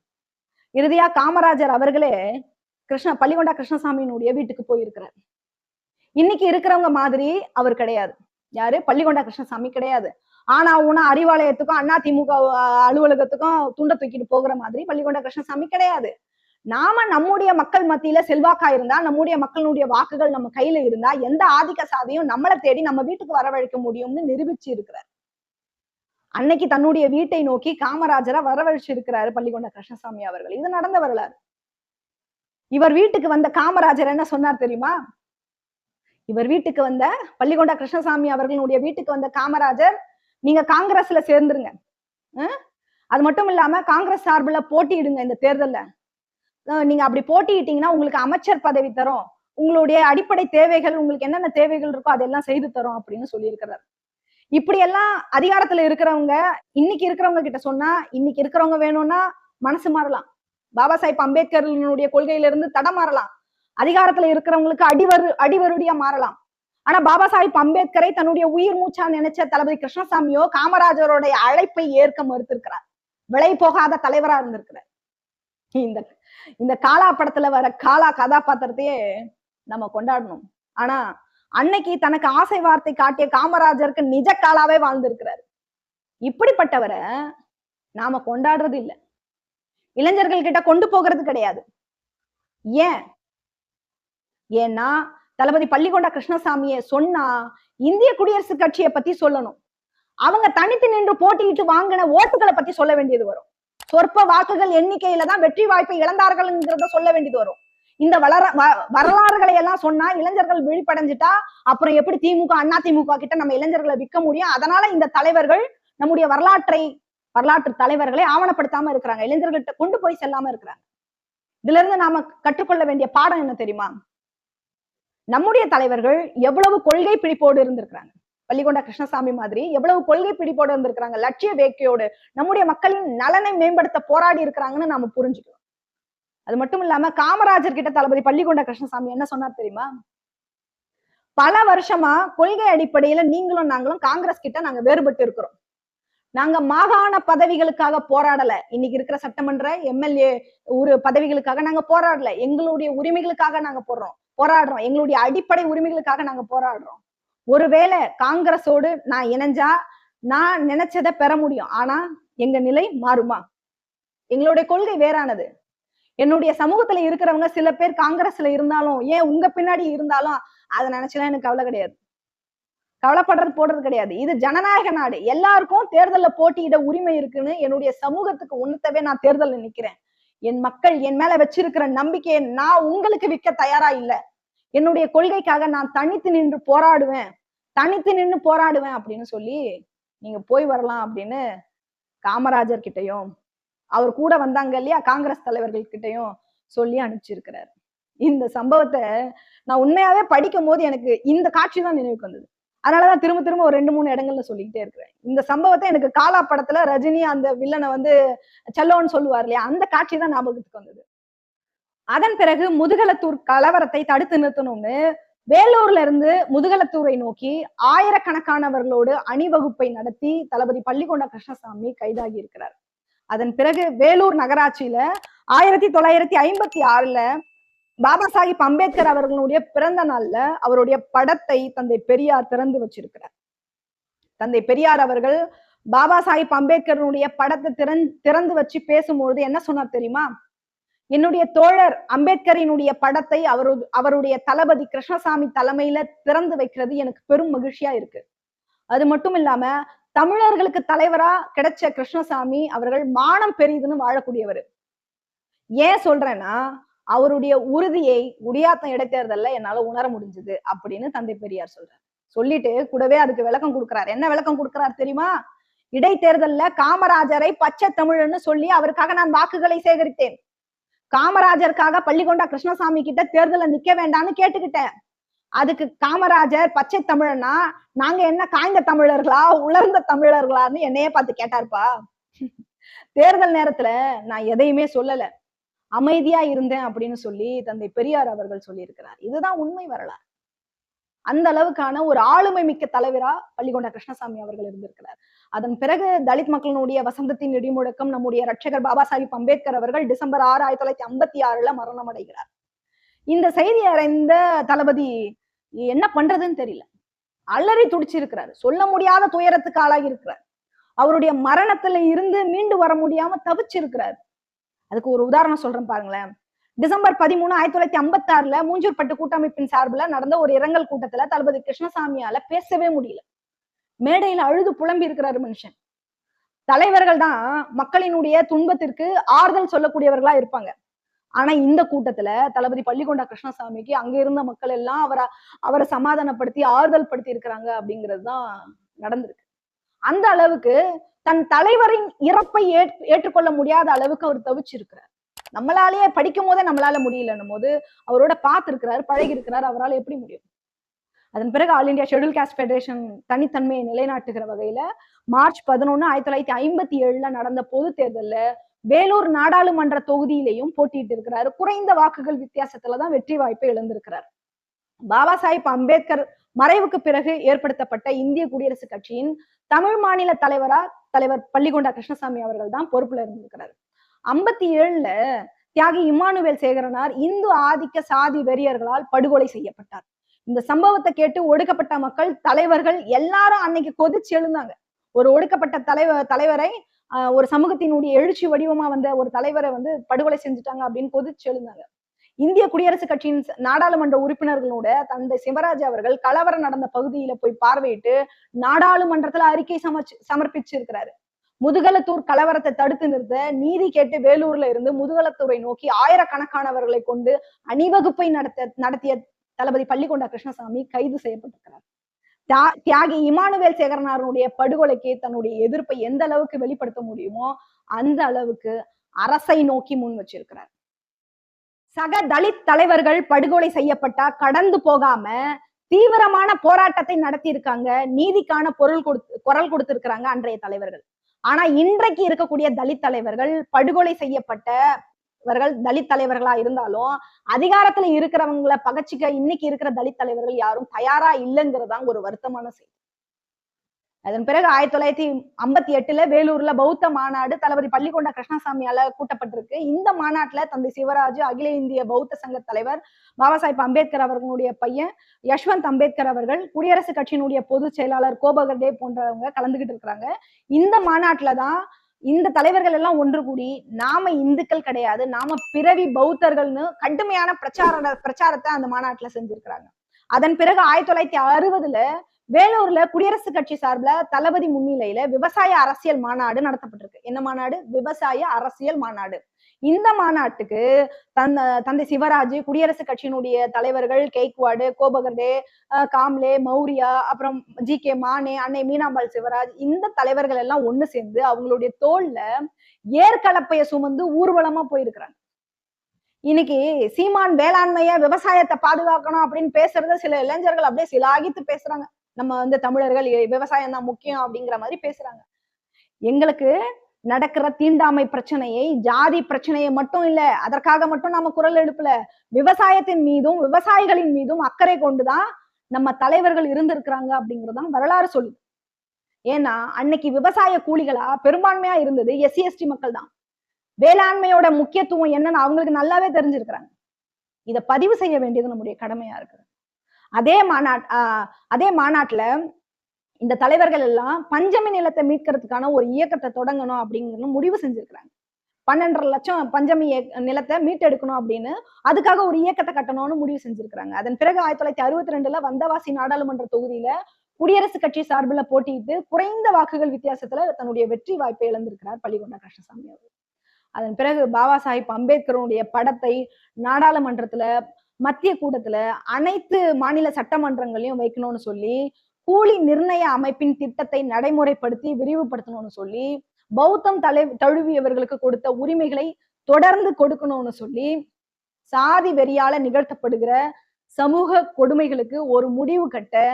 இறுதியா காமராஜர் அவர்களே பள்ளிகொண்டா கிருஷ்ணசாமியினுடைய வீட்டுக்கு போயிருக்கிறார். இன்னைக்கு இருக்கிறவங்க மாதிரி அவர் கிடையாது. யாரு? பள்ளிகொண்டா கிருஷ்ணசாமி கிடையாது. ஆனா உனா அறிவாலயத்துக்கும் அதிமுக அலுவலகத்துக்கும் துண்டை தூக்கிட்டு போகிற மாதிரி பள்ளிகொண்டா கிருஷ்ணசாமி கிடையாது. நாம நம்முடைய மக்கள் மத்தியில செல்வாக்கா இருந்தா, நம்முடைய மக்களுடைய வாக்குகள் நம்ம கையில இருந்தா எந்த ஆதிக்க சாதியும் நம்மளை தேடி நம்ம வீட்டுக்கு வரவழைக்க முடியும்னு நிரூபிச்சு இருக்கிறார். அன்னைக்கு தன்னுடைய வீட்டை நோக்கி காமராஜரை வரவழைச்சு இருக்கிறாரு பள்ளிகொண்ட கிருஷ்ணசாமி அவர்கள். இது நடந்த வரலாறு. இவர் வீட்டுக்கு வந்த காமராஜர் என்ன சொன்னார் தெரியுமா? இவர் வீட்டுக்கு வந்த பள்ளிகொண்ட கிருஷ்ணசாமி அவர்களுடைய வீட்டுக்கு வந்த காமராஜர், நீங்க காங்கிரஸ்ல சேர்ந்துருங்க, அது மட்டும் இல்லாம காங்கிரஸ் சார்பில் போட்டியிடுங்க இந்த தேர்தல்ல, நீங்க அப்படி போட்டியிட்டீங்கன்னா உங்களுக்கு அமைச்சர் பதவி தரும், உங்களுடைய அடிப்படை தேவைகள், உங்களுக்கு என்னென்ன தேவைகள் இருக்கோ அதெல்லாம் செய்து தரும் அப்படின்னு சொல்லி இருக்கிறார். இப்படி எல்லாம் அதிகாரத்துல இருக்கிறவங்க இன்னைக்கு இருக்கிறவங்க கிட்ட சொன்னா, இன்னைக்கு இருக்கிறவங்க வேணும்னா மனசு மாறலாம், பாபா சாஹிப் அம்பேத்கருடைய கொள்கையிலிருந்து தடமாறலாம், அதிகாரத்துல இருக்கிறவங்களுக்கு அடிவருடியா மாறலாம். ஆனா பாபா சாஹிப் அம்பேத்கரை தன்னுடைய உயிர் மூச்சா நினைச்ச தளபதி கிருஷ்ணசாமியோ காமராஜருடைய அழைப்பை ஏற்க மறுத்திருக்கிறார். விலை போகாத தலைவரா இருந்திருக்கிறார். இந்த இந்த காலா படத்துல வர காலா கதாபாத்திரத்தையே நம்ம கொண்டாடணும். ஆனா அன்னைக்கு தனக்கு ஆசை வார்த்தை காட்டிய காமராஜருக்கு நிஜ காலாவே வாழ்ந்திருக்கிறார். இப்படிப்பட்டவரை நாம கொண்டாடுறது இல்லை, இளைஞர்கள் கிட்ட கொண்டு போகிறது கிடையாது. ஏன்? ஏன்னா தளபதி பள்ளிகொண்ட கிருஷ்ணசாமியை சொன்னா இந்திய குடியரசுக் கட்சியை பத்தி சொல்லணும், அவங்க தனித்து நின்று போட்டியிட்டு வாங்கின ஓட்டுகளை பத்தி சொல்ல வேண்டியது வரும், சொற்ப வாக்குகள் எண்ணிக்கையில தான் வெற்றி வாய்ப்பை இழந்தார்கள்ங்கிறத சொல்ல வேண்டியது வரும். இந்த வரலாறுகளை எல்லாம் சொன்னா இளைஞர்கள் விழிப்படைஞ்சிட்டா அப்புறம் எப்படி திமுக அண்ணா திமுக கிட்ட நம்ம இளைஞர்களை விற்க முடியும்? அதனால இந்த தலைவர்கள் நம்முடைய வரலாற்று தலைவர்களை ஆவணப்படுத்தாம இருக்கிறாங்க, இளைஞர்கள்ட்ட கொண்டு போய் செல்லாம இருக்கிறாங்க. இதுல இருந்து நாம கற்றுக்கொள்ள வேண்டிய பாடம் என்ன தெரியுமா? நம்முடைய தலைவர்கள் எவ்வளவு கொள்கை பிடிப்போடு இருந்திருக்கிறாங்க, பள்ளிகொண்ட கிருஷ்ணசாமி மாதிரி எவ்வளவு கொள்கை பிடிப்போடு இருந்திருக்கிறாங்க, லட்சிய வேட்கையோடு நம்முடைய மக்களின் நலனை மேம்படுத்த போராடி இருக்கிறாங்கன்னு நாம புரிஞ்சுக்கலாம். அது மட்டும் இல்லாம காமராஜர் கிட்ட தளபதி பள்ளிகொண்ட கிருஷ்ணசாமி என்ன சொன்னார் தெரியுமா? பல வருஷமா கொள்கை அடிப்படையில நீங்களும் நாங்களும் காங்கிரஸ் கிட்ட நாங்க வேறுபட்டு இருக்கிறோம், நாங்க மாகாண பதவிகளுக்காக போராடல, இன்னைக்கு இருக்கிற சட்டமன்ற எம்எல்ஏ ஒரு பதவிகளுக்காக நாங்க போராடல, எங்களுடைய உரிமைகளுக்காக நாங்க போராடுறோம், எங்களுடைய அடிப்படை உரிமைகளுக்காக நாங்க போராடுறோம். ஒருவேளை காங்கிரஸோடு நான் இணைஞ்சா நான் நினைச்சதை பெற முடியும், ஆனா எங்க நிலை மாறுமா? எங்களுடைய கொள்கை வேறானது. என்னுடைய சமூகத்துல இருக்கிறவங்க சில பேர் காங்கிரஸ்ல இருந்தாலும், ஏன் உங்க பின்னாடி இருந்தாலும் அதை நினைச்சுலாம் எனக்கு கவலை கிடையாது, போடுறது கிடையாது. இது ஜனநாயக நாடு, எல்லாருக்கும் தேர்தல்ல போட்டியிட உரிமை இருக்குன்னு என்னுடைய சமூகத்துக்கு உணர்த்தவே நான் தேர்தல்ல நிக்கிறேன். என் மக்கள் என் மேல வச்சிருக்கிற நம்பிக்கையை நான் உங்களுக்கு விற்க தயாரா இல்ல, என்னுடைய கொள்கைக்காக நான் தனித்து நின்று போராடுவேன் அப்படின்னு சொல்லி நீங்க போய் வரலாம் அப்படின்னு காமராஜர் கிட்டையும் அவர் கூட வந்தாங்க இல்லையா காங்கிரஸ் தலைவர்கள் கிட்டையும் சொல்லி அனுப்பிச்சிருக்கிறார். இந்த சம்பவத்தை நான் உண்மையாவே படிக்கும் போது எனக்கு இந்த காட்சி தான் நினைவுக்கு வந்தது. அதனாலதான் திரும்ப திரும்ப ஒரு 2-3 இடங்கள்ல சொல்லிக்கிட்டே இருக்கிறேன். இந்த சம்பவத்தை எனக்கு காலா படத்துல ரஜினி அந்த வில்லனை வந்து செல்லோன்னு சொல்லுவார் இல்லையா, அந்த காட்சி தான் ஞாபகத்துக்கு வந்தது. அதன் பிறகு முதுகலத்தூர் கலவரத்தை தடுத்து நிறுத்தணும்னு வேலூர்ல இருந்து முதுகலத்தூரை நோக்கி ஆயிரக்கணக்கானவர்களோடு அணிவகுப்பை நடத்தி தளபதி பள்ளிகொண்ட கிருஷ்ணசாமி கைதாகி இருக்கிறார். அதன் பிறகு வேலூர் நகராட்சியில 1956 பாபா சாஹிப் அம்பேத்கர் அவர்களுடைய பிறந்த நாள்ல அவருடைய படத்தை தந்தை பெரியார் திறந்து வச்சிருக்கிறார். தந்தை பெரியார் அவர்கள் பாபா சாஹிப் அம்பேத்கருடைய படத்தை திறந்து வச்சு பேசும்பொழுது என்ன சொன்னார் தெரியுமா? என்னுடைய தோழர் அம்பேத்கரினுடைய படத்தை அவருடைய தளபதி கிருஷ்ணசாமி தலைமையில திறந்து வைக்கிறது எனக்கு பெரும் மகிழ்ச்சியா இருக்கு. அது மட்டும் இல்லாம தமிழர்களுக்கு தலைவரா கிடைச்ச கிருஷ்ணசாமி அவர்கள் மானம் பெரிதுன்னு வாழக்கூடியவர். ஏன் சொல்றேன்னா அவருடைய உறுதியை குடியாத்தம் இடைத்தேர்தல்ல என்னால உணர முடிஞ்சது அப்படின்னு தந்தை பெரியார் சொல்றார். சொல்லிட்டு கூடவே அதுக்கு விளக்கம் கொடுக்கிறார். என்ன விளக்கம் கொடுக்கிறார் தெரியுமா? இடைத்தேர்தல்ல காமராஜரை பச்சை தமிழன்னு சொல்லி அவருக்காக நான் வாக்குகளை சேகரித்தேன், காமராஜருக்காக பள்ளிகொண்ட கிருஷ்ணசாமி கிட்ட தேர்தல நிக்க வேண்டாம்னு கேட்டுக்கிட்டேன். அதுக்கு காமராஜர் பச்சை தமிழனா நாங்க என்ன காய்ந்த தமிழர்களா உலர்ந்த தமிழர்களான்னு என்னையே பார்த்து கேட்டாருப்பா. தேர்தல் நேரத்துல நான் எதையுமே சொல்லல, அமைதியா இருந்தேன் அப்படின்னு சொல்லி தந்தை பெரியார் அவர்கள் சொல்லி இருக்கிறார். இதுதான் உண்மை வரலாறு. அந்த அளவுக்கான ஒரு ஆளுமை மிக்க தலைவரா பள்ளிகொண்ட கிருஷ்ணசாமி அவர்கள் இருந்திருக்கிறார். அதன் பிறகு தலித் மக்களினுடைய வசந்தத்தின் இடிமுழக்கம் நம்முடைய ரட்சகர் பாபா சாஹிப் அம்பேத்கர் அவர்கள் டிசம்பர் 6, 1956 மரணம் அடைகிறார். இந்த செய்தி அறிந்த தளபதி என்ன பண்றதுன்னு தெரியல, அலறி துடிச்சிருக்கிறார், சொல்ல முடியாத துயரத்துக்கு ஆளாகி இருக்கிறார். அவருடைய மரணத்துல இருந்து மீண்டு வர முடியாம தவிச்சிருக்கிறார். அதுக்கு ஒரு உதாரணம் சொல்றேன் பாருங்களேன். டிசம்பர் 13, 1956 மூஞ்சூர்பட்டு கூட்டமைப்பின் சார்பில் நடந்த ஒரு இரங்கல் கூட்டத்துல தளபதி கிருஷ்ணசாமியால பேசவே முடியல. மேடையில அழுது புலம்பி இருக்கிறாரு மனுஷன். தலைவர்கள் தான் மக்களினுடைய துன்பத்திற்கு ஆறுதல் சொல்லக்கூடியவர்களா இருப்பாங்க. ஆனா இந்த கூட்டத்துல தளபதி பள்ளிகொண்டா கிருஷ்ணசாமிக்கு அங்க இருந்த மக்கள் எல்லாம் அவரை சமாதானப்படுத்தி ஆறுதல் படுத்தி இருக்கிறாங்க அப்படிங்கிறது தான் நடந்திருக்கு. அந்த அளவுக்கு தன் தலைவரின் இறப்பை ஏற்றுக்கொள்ள முடியாத அளவுக்கு அவர் தவிச்சிருக்கிறார். நம்மளாலேயே படிக்கும் போதே நம்மளால முடியலன்னும் போது அவரோட பார்த்திருக்கிறார், பழகி இருக்கிறார், அவரால் எப்படி முடியும்? அதன் பிறகு all India schedule caste federation தனித்தன்மையை நிலைநாட்டுகிற வகையில மார்ச் 11 1957 நடந்த பொது தேர்தல்ல வேலூர் நாடாளுமன்ற தொகுதியிலையும் போட்டியிட்டு இருக்கிறாரு. குறைந்த வாக்குகள் வித்தியாசத்துலதான் வெற்றி வாய்ப்பை இழந்திருக்கிறார். பாபா சாஹிப் அம்பேத்கர் மறைவுக்கு பிறகு ஏற்படுத்தப்பட்ட இந்திய குடியரசுக் கட்சியின் தமிழ் மாநில தலைவர் பள்ளிகொண்டா கிருஷ்ணசாமி அவர்கள் தான் பொறுப்புல இருந்திருக்கிறார். 57ல தியாகி இம்மானுவேல் சேகரனார் இந்து ஆதிக்க சாதி வெறியர்களால் படுகொலை செய்யப்பட்டார். இந்த சம்பவத்தை கேட்டு ஒடுக்கப்பட்ட மக்கள், தலைவர்கள் எல்லாரும் அன்னைக்கு கொதிச்சு எழுந்தாங்க. ஒரு ஒடுக்கப்பட்ட தலைவரை ஒரு சமூகத்தினுடைய எழுச்சி வடிவமா வந்த ஒரு தலைவரை படுகொலை செஞ்சுட்டாங்க அப்படின்னு கொதிச்சு எழுந்தாங்க. இந்திய குடியரசுக் கட்சியின் நாடாளுமன்ற உறுப்பினர்களோட தந்தை சிவராஜ் அவர்கள் கலவரம் நடந்த பகுதியில போய் பார்வையிட்டு நாடாளுமன்றத்துல அறிக்கை சமர்ப்பிச்சிருக்கிறாரு. முதுகலத்தூர் கலவரத்தை தடுத்து நிறுத்த நீதி கேட்டு வேலூர்ல இருந்து முதுகலத்தூரை நோக்கி ஆயிரக்கணக்கானவர்களை கொண்டு அணிவகுப்பை நடத்திய தளபதி பள்ளிகொண்டா கிருஷ்ணசாமி கைது செய்யப்பட்டிருக்கிறார். தியாகி இமானுவேல் சேகரனாருடைய படுகொலைக்கு தன்னுடைய எதிர்ப்பை எந்த அளவுக்கு வெளிப்படுத்த முடியுமோ அந்த அளவுக்கு அரசை நோக்கி முன் வச்சிருக்கிறார். சக தலித் தலைவர்கள் படுகொலை செய்யப்பட்டா கடந்து போகாம தீவிரமான போராட்டத்தை நடத்தி இருக்காங்க. நீதிக்கான குரல் கொடுத்திருக்கிறாங்க அன்றைய தலைவர்கள். ஆனா இன்றைக்கு இருக்கக்கூடிய தலித் தலைவர்கள் படுகொலை செய்யப்பட்டவர்கள் தலித் தலைவர்களா இருந்தாலும் அதிகாரத்துல இருக்கிறவங்களை பகச்சிக்க இன்னைக்கு இருக்கிற தலித் தலைவர்கள் யாரும் தயாரா இல்லைங்கிறதாங்க ஒரு வருத்தமான செய்தி. அதன் பிறகு 1958 வேலூர்ல பௌத்த மாநாடு தளபதி பள்ளிகொண்டா கிருஷ்ணசாமியால கூட்டப்பட்டிருக்கு. இந்த மாநாட்டுல தந்தை சிவராஜ், அகில இந்திய பௌத்த சங்க தலைவர் பாபா சாஹிப் அம்பேத்கர் அவர்களுடைய பையன் யஷ்வந்த் அம்பேத்கர் அவர்கள், குடியரசுக் கட்சியினுடைய பொதுச் செயலாளர் கோபகர்டே போன்றவங்க கலந்துகிட்டு இருக்கிறாங்க. இந்த மாநாட்டுலதான் இந்த தலைவர்கள் எல்லாம் ஒன்று கூடி நாம இந்துக்கள் கிடையாது, நாம பிறவி பௌத்தர்கள்னு கடுமையான பிரச்சாரத்தை அந்த மாநாட்டுல செஞ்சிருக்கிறாங்க. அதன் பிறகு 1960 வேலூர்ல குடியரசுக் கட்சி சார்பில் தளபதி முன்னிலையில விவசாய அரசியல் மாநாடு நடத்தப்பட்டிருக்கு. என்ன மாநாடு? விவசாய அரசியல் மாநாடு. இந்த மாநாட்டுக்கு தந்தை சிவராஜ், குடியரசுக் கட்சியினுடைய தலைவர்கள் கெய்க்வாடு, கோபகர்டே, காம்லே, மௌரியா, அப்புறம் ஜி.கே. மானே, அன்னை மீனாம்பாள் சிவராஜ், இந்த தலைவர்கள் எல்லாம் ஒண்ணு சேர்ந்து அவங்களுடைய தோல்ல ஏற்கலப்பைய சுமந்து ஊர்வலமா போயிருக்கிறாங்க. இன்னைக்கு சீமான் வேளாண்மைய விவசாயத்தை பாதுகாக்கணும் அப்படின்னு பேசுறத சில இளைஞர்கள் அப்படியே சிலாகித்து பேசுறாங்க. நம்ம தமிழர்கள் விவசாயம் தான் முக்கியம் அப்படிங்கிற மாதிரி பேசுறாங்க. எங்களுக்கு நடக்கிற தீண்டாமை பிரச்சனையை, ஜாதி பிரச்சனையை மட்டும் இல்ல, அதற்காக மட்டும் நம்ம குரல் எழுப்பல, விவசாயத்தின் மீதும் விவசாயிகளின் மீதும் அக்கறை கொண்டுதான் நம்ம தலைவர்கள் இருந்திருக்கிறாங்க அப்படிங்கறதான் வரலாறு சொல்லுது. ஏன்னா அன்னைக்கு விவசாய கூலிகளா பெரும்பான்மையா இருந்தது SC/ST மக்கள் தான். வேளாண்மையோட முக்கியத்துவம் என்னன்னு அவங்களுக்கு நல்லாவே தெரிஞ்சிருக்கிறாங்க. இதை பதிவு செய்ய வேண்டியது நம்முடைய கடமையா இருக்கு. அதே மாநாட்டுல இந்த தலைவர்கள் எல்லாம் பஞ்சமி நிலத்தை மீட்கிறதுக்கான ஒரு இயக்கத்தை தொடங்கணும் அப்படிங்கிறது முடிவு செஞ்சிருக்கிறாங்க. 12.5 லட்சம் பஞ்சமி நிலத்தை மீட்டெடுக்கணும் அப்படின்னு அதுக்காக ஒரு இயக்கத்தை கட்டணும்னு முடிவு செஞ்சிருக்கிறாங்க. அதன் பிறகு 1962 வந்தவாசி நாடாளுமன்ற தொகுதியில குடியரசுக் கட்சி சார்பில் போட்டியிட்டு குறைந்த வாக்குகள் வித்தியாசத்துல தன்னுடைய வெற்றி வாய்ப்பை இழந்திருக்கிறார் பள்ளிகொண்டா கிருஷ்ணசாமி அவர்கள். அதன் பிறகு பாபா சாஹிப் அம்பேத்கருடைய படத்தை நாடாளுமன்றத்துல, மத்திய கூட்டத்துல, அனைத்து மாநில சட்டமன்றங்களையும் வைக்கணும்னு சொல்லி, கூலி நிர்ணய அமைப்பின் திட்டத்தை நடைமுறைப்படுத்தி விரிவுபடுத்தணும்னு சொல்லி, பௌத்தம் தழுவியவர்களுக்கு கொடுத்த உரிமைகளை தொடர்ந்து கொடுக்கணும்னு சொல்லி, சாதி வெறியால நிகழ்த்தப்படுகிற சமூக கொடுமைகளுக்கு ஒரு முடிவு கட்ட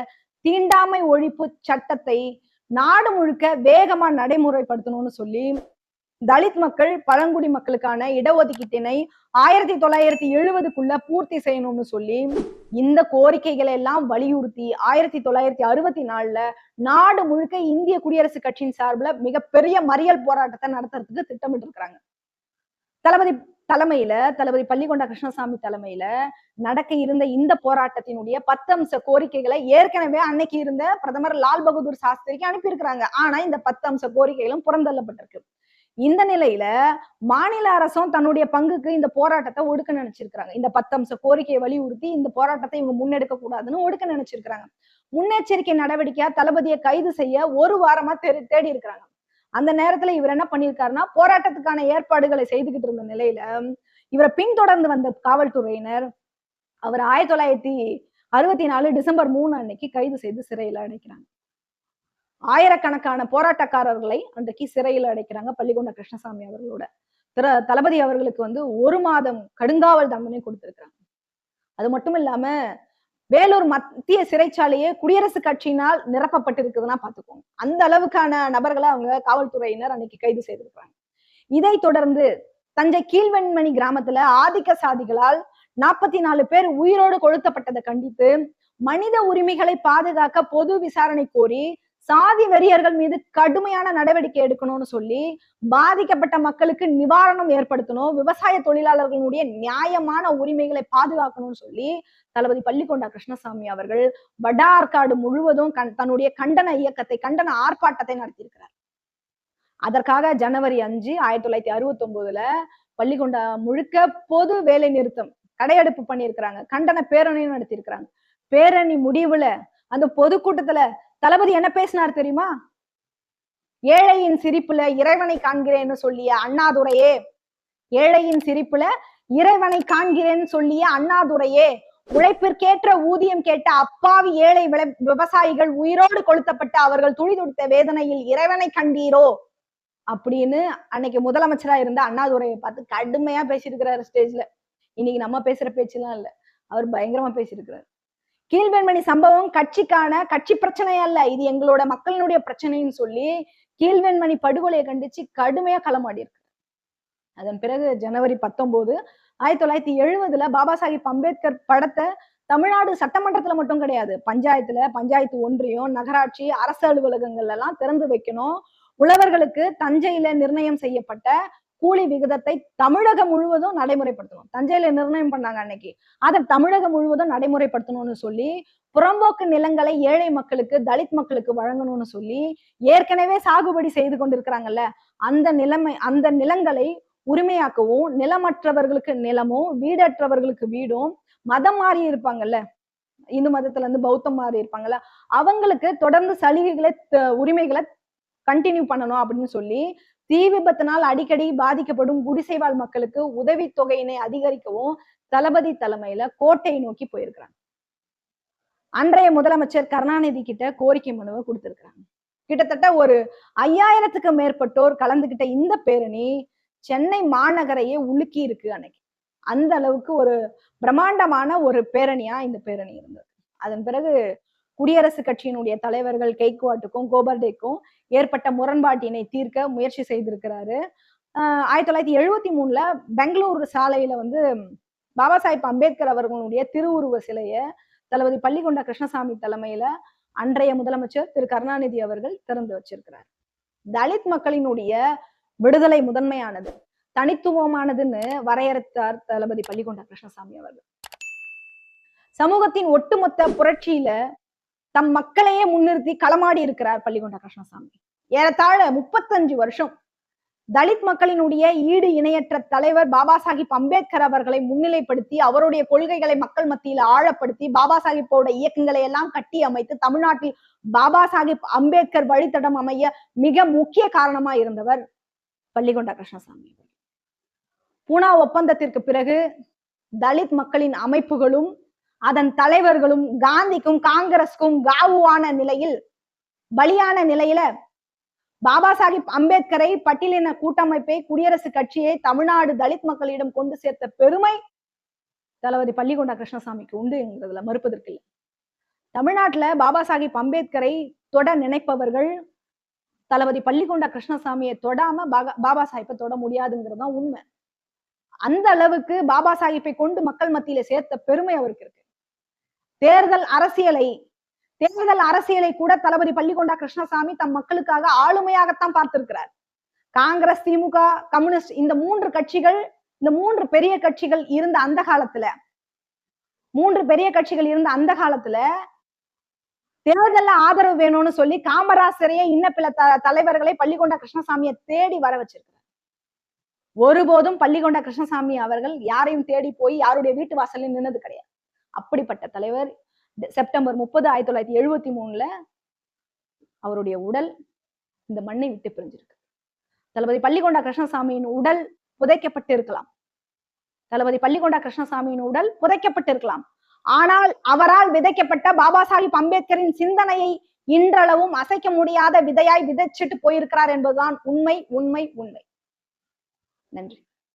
தீண்டாமை ஒழிப்பு சட்டத்தை நாடு முழுக்க வேகமா நடைமுறைப்படுத்தணும்னு சொல்லி, தலித் மக்கள், பழங்குடி மக்களுக்கான இடஒதுக்கீட்டினை 1970க்குள்ள பூர்த்தி செய்யணும்னு சொல்லி இந்த கோரிக்கைகளை எல்லாம் வலியுறுத்தி 1964 நாடு முழுக்க இந்திய குடியரசுக் கட்சியின் சார்பில் மிகப்பெரிய மறியல் போராட்டத்தை நடத்துறதுக்கு திட்டமிட்டு இருக்கிறாங்க. தளபதி பள்ளிகொண்டா கிருஷ்ணசாமி தலைமையில நடக்க இருந்த இந்த போராட்டத்தினுடைய 10 அம்ச கோரிக்கைகளை ஏற்கனவே அன்னைக்கு இருந்த பிரதமர் லால் பகதூர் சாஸ்திரிக்கு அனுப்பியிருக்கிறாங்க. ஆனா இந்த 10 அம்ச கோரிக்கைகளும் புறந்தள்ளப்பட்டிருக்கு. இந்த நிலையில மாநில அரசும் தன்னுடைய பங்குக்கு இந்த போராட்டத்தை ஒடுக்க நினைச்சிருக்கிறாங்க. இந்த 10 அம்ச கோரிக்கையை வலியுறுத்தி இந்த போராட்டத்தை இவங்க முன்னெடுக்க கூடாதுன்னு ஒடுக்க நினைச்சிருக்கிறாங்க. முன்னெச்சரிக்கை நடவடிக்கையா தளபதியை கைது செய்ய ஒரு வாரமா தேடி இருக்கிறாங்க. அந்த நேரத்துல இவர் என்ன பண்ணியிருக்காருன்னா போராட்டத்துக்கான ஏற்பாடுகளை செய்துகிட்டு இருந்த நிலையில இவரை பின்தொடர்ந்து வந்த காவல்துறையினர் அவர் 1964 டிசம்பர் 3 அன்னைக்கு கைது செய்து சிறையில அடைக்கிறாங்க. ஆயிரக்கணக்கான போராட்டக்காரர்களை அன்றைக்கு சிறையில் அடைக்கிறாங்க பள்ளிகொண்ட கிருஷ்ணசாமி அவர்களோட. தளபதி அவர்களுக்கு வந்து 1 மாதம் கடுங்காவல் தண்டனை கொடுத்திருக்கிறாங்க. அது மட்டும் இல்லாம வேலூர் மத்திய சிறைச்சாலையே குடியரசுக் கட்சியினால் நிரப்பப்பட்டிருக்குதுன்னா பாத்துக்கோங்க. அந்த அளவுக்கான நபர்களை அவங்க காவல்துறையினர் அன்னைக்கு கைது செய்திருக்கிறாங்க. இதை தொடர்ந்து தஞ்சை கீழ்வெண்மணி கிராமத்துல ஆதிக்க சாதிகளால் 44 பேர் உயிரோடு கொளுத்தப்பட்டதை கண்டித்து மனித உரிமைகளை பாதுகாக்க பொது விசாரணை கோரி சாதி வெறியர்கள் மீது கடுமையான நடவடிக்கை எடுக்கணும்னு சொல்லி பாதிக்கப்பட்ட மக்களுக்கு நிவாரணம் ஏற்படுத்தணும், விவசாய தொழிலாளர்களுடைய நியாயமான உரிமைகளை பாதுகாக்கணும்னு சொல்லி தளபதி பள்ளிகொண்டா கிருஷ்ணசாமி அவர்கள் வடார்காடு முழுவதும் தன்னுடைய கண்டன இயக்கத்தை, கண்டன ஆர்ப்பாட்டத்தை நடத்தியிருக்கிறார். அதற்காக ஜனவரி 5, 1969 பள்ளிகொண்டா முழுக்க பொது வேலை நிறுத்தம், கடையெடுப்பு பண்ணியிருக்கிறாங்க. கண்டன பேரணியும் நடத்தியிருக்கிறாங்க. பேரணி முடிவுல அந்த பொதுக்கூட்டத்துல தளபதி என்ன பேசினார் தெரியுமா? ஏழையின் சிரிப்புல இறைவனை காண்கிறேன்னு சொல்லிய அண்ணாதுரையே, ஏழையின் சிரிப்புல இறைவனை காண்கிறேன்னு சொல்லிய அண்ணாதுரையே, உழைப்பிற்கேற்ற ஊதியம் கேட்ட அப்பாவி ஏழை விவசாயிகள் உயிரோடு கொளுத்தப்பட்ட அவர்கள் துடி துடித்த வேதனையில் இறைவனை கண்டீரோ அப்படின்னு அன்னைக்கு முதலமைச்சரா இருந்த அண்ணாதுரையை பார்த்து கடுமையா பேசியிருக்கிறாரு ஸ்டேஜ்ல. இன்னைக்கு நம்ம பேசுற பேச்செல்லாம் இல்ல, அவர் பயங்கரமா பேசியிருக்கிறார். கீழ்வெண்மணி சம்பவம் கட்சி பிரச்சனை அல்ல, இது எங்களோட மக்களினுடைய பிரச்சனைன்னு சொல்லி கீழ்வெண்மணி படுகொலையை கண்டிச்சு கடுமையா களமாடி இருக்கு. அதன் பிறகு ஜனவரி 19, 1970 பாபா சாஹிப் அம்பேத்கர் படத்தை தமிழ்நாடு சட்டமன்றத்துல மட்டும் கிடையாது, பஞ்சாயத்து ஒன்றியம், நகராட்சி, அரசு அலுவலகங்கள்ல எல்லாம் திறந்து வைக்கணும். உழவர்களுக்கு தஞ்சையில நிர்ணயம் செய்யப்பட்ட கூலி விகிதத்தை தமிழகம் முழுவதும் நடைமுறைப்படுத்தணும். தஞ்சையில நிர்ணயம் பண்ணாங்க அன்னைக்கு, அதை தமிழகம் முழுவதும் நடைமுறைப்படுத்தணும்னு சொல்லி புறம்போக்கு நிலங்களை ஏழை மக்களுக்கு, தலித் மக்களுக்கு வழங்கணும்னு சொல்லி ஏற்கனவே சாகுபடி செய்து கொண்டிருக்கிறாங்கல்ல, அந்த நிலங்களை உரிமையாக்கவும், நிலமற்றவர்களுக்கு நிலமும், வீடற்றவர்களுக்கு வீடும், மதம் மாறி இருப்பாங்கல்ல, இந்து மதத்துல இருந்து பௌத்தம் மாறி இருப்பாங்கல்ல, அவங்களுக்கு தொடர்ந்து சலுகைகளை, உரிமைகளை கண்டினியூ பண்ணணும் அப்படின்னு சொல்லி தீ விபத்தினால் அடிக்கடி பாதிக்கப்படும் குடிசைவாழ் மக்களுக்கு உதவி தொகையினை அதிகரிக்கவும் தளபதி தலைமையில கோட்டை நோக்கி போயிருக்கிறாங்க. அன்றைய முதலமைச்சர் கருணாநிதி கிட்ட கோரிக்கை மனுவை கொடுத்திருக்கிறாங்க. கிட்டத்தட்ட ஒரு 5000க்கும் மேற்பட்டோர் கலந்துகிட்ட இந்த பேரணி சென்னை மாநகரையே உலுக்கி இருக்கு அன்னைக்கு. அந்த அளவுக்கு ஒரு பிரம்மாண்டமான ஒரு பேரணியா இந்த பேரணி இருந்தது. அதன் பிறகு குடியரசுக் கட்சியினுடைய தலைவர்கள் கெய்க்வாட்டுக்கும் கோபர்டேக்கும் ஏற்பட்ட முரண்பாட்டினை தீர்க்க முயற்சி செய்திருக்கிறாரு. 1973 பெங்களூரு சாலையில வந்து பாபா சாஹிப் அம்பேத்கர் அவர்களுடைய திருவுருவ சிலைய தளபதி பள்ளிகொண்டா கிருஷ்ணசாமி தலைமையில அன்றைய முதலமைச்சர் திரு கருணாநிதி அவர்கள் திறந்து வச்சிருக்கிறார். தலித் மக்களினுடைய விடுதலை முதன்மையானது, தனித்துவமானதுன்னு வரையறுத்தார் தளபதி பள்ளிகொண்டா கிருஷ்ணசாமி அவர்கள். சமூகத்தின் ஒட்டுமொத்த புரட்சியில தம் மக்களையே முன்னிறுத்தி களமாடி இருக்கிறார் பள்ளிகொண்டா கிருஷ்ணசாமி. ஏறத்தாழ 35 வருஷம் தலித் மக்களினுடைய ஈடு இணையற்ற தலைவர் பாபா சாஹிப் அம்பேத்கர் அவர்களை முன்னிலைப்படுத்தி, அவருடைய கொள்கைகளை மக்கள் மத்தியில் ஆழப்படுத்தி, பாபா சாஹிப்போட இயக்கங்களை எல்லாம் கட்டி அமைத்து தமிழ்நாட்டில் பாபா சாஹிப் அம்பேத்கர் வழித்தடம் அமைய மிக முக்கிய காரணமா இருந்தவர் பள்ளிகொண்டா கிருஷ்ணசாமி. பூனா ஒப்பந்தத்திற்கு பிறகு தலித் மக்களின் அமைப்புகளும் அதன் தலைவர்களும் காந்திக்கும் காங்கிரஸ்க்கும் காவுவான நிலையில், பலியான நிலையில பாபா சாஹிப் அம்பேத்கரை, பட்டியலின கூட்டமைப்பை, குடியரசுக் கட்சியை தமிழ்நாடு தலித் மக்களிடம் கொண்டு சேர்த்த பெருமை தளபதி பள்ளிகொண்டா கிருஷ்ணசாமிக்கு உண்டு என்கிறதுல மறுப்பதற்கு இல்லை. தமிழ்நாட்டுல பாபா சாஹிப் அம்பேத்கரை தொட நினைப்பவர்கள் தளபதி பள்ளிகொண்டா கிருஷ்ணசாமியை தொடாம பாபா சாஹிப்பை தொட முடியாதுங்கிறதுதான் உண்மை. அந்த அளவுக்கு பாபா சாஹிப்பை கொண்டு மக்கள் மத்தியில சேர்த்த பெருமை அவருக்கு இருக்கு. தேர்தல் அரசியலை கூட தளபதி பள்ளிகொண்டா கிருஷ்ணசாமி தம் மக்களுக்காக ஆளுமையாகத்தான் பார்த்திருக்கிறார். காங்கிரஸ், திமுக, கம்யூனிஸ்ட் இந்த மூன்று பெரிய கட்சிகள் இருந்த அந்த காலத்துல தேர்தல்ல ஆதரவு வேணும்னு சொல்லி காமராசரையே இன்ன பிற தலைவர்களை பள்ளிகொண்டா கிருஷ்ணசாமியை தேடி வர வச்சிருக்கிறார். ஒருபோதும் பள்ளிகொண்டா கிருஷ்ணசாமி அவர்கள் யாரையும் தேடி போய் யாருடைய வீட்டு வாசலில் நின்னது கிடையாது. அப்படிப்பட்ட தலைவர் செப்டம்பர் 30, 1973 அவருடைய உடல் இந்த மண்ணை விட்டு பிரிஞ்சிருக்கு. தளபதி பள்ளிகொண்டா கிருஷ்ணசாமியின் உடல் புதைக்கப்பட்டிருக்கலாம். தளபதி பள்ளிகொண்டா கிருஷ்ணசாமியின் உடல் புதைக்கப்பட்டிருக்கலாம். ஆனால் அவரால் விதைக்கப்பட்ட பாபா சாஹிப் அம்பேத்கரின் சிந்தனையை இன்றளவும் அசைக்க முடியாத விதையாய் விதைச்சிட்டு போயிருக்கிறார் என்பதுதான் உண்மை. நன்றி.